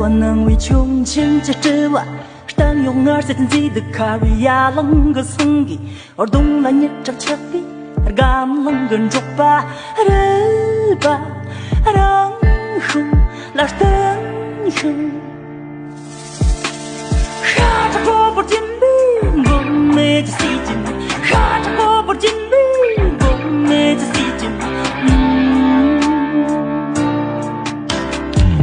万能为穷千家之外。当用儿在天际的卡瑞亚冷个松吉，而东来年长恰比，而干冷个肉巴，日巴，让呼拉登呼，哈着波波金币，我没这西金，哈着波波金币，我没这西金，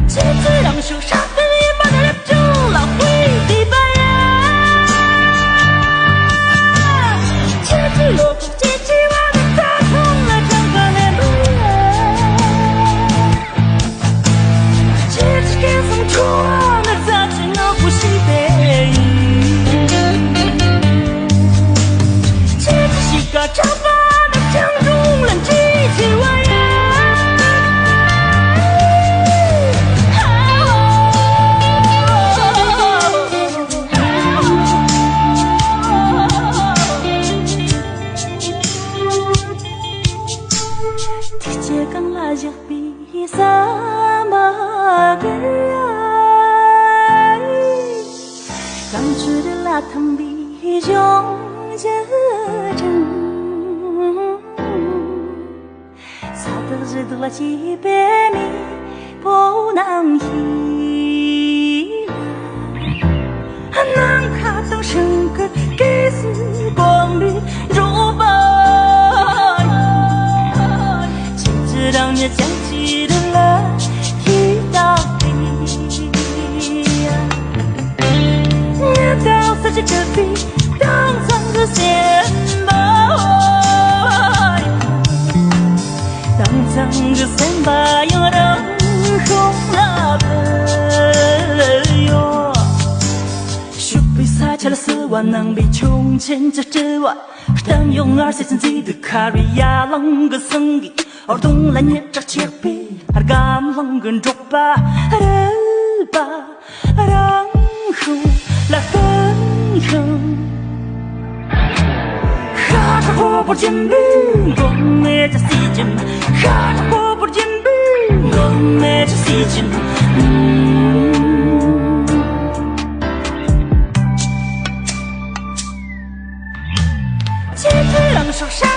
妻子让手杀的也把他就老灰地白。落空结局我的打通了整个脸部，结局给送出我的杂志我不是背，结局是个长发的强中人机器玩意。thầm bi trong giấc trăng sao tự dưng tự là chỉ bé mi phố nàng hi nàng khát trong sương cơn ký sự quang đi rũ bay chỉ知道你讲起的了一道题到三十这里当场的显摆当场的显摆有人红了的哟许比赛起了4万能比穷千这之外当用20cm的卡瑞亚啷个生意而东来年这切比而干啷个捉吧而吧然后来分享哈着火不见冰我没这细菌哈着火不见冰我没这细菌接着让手杀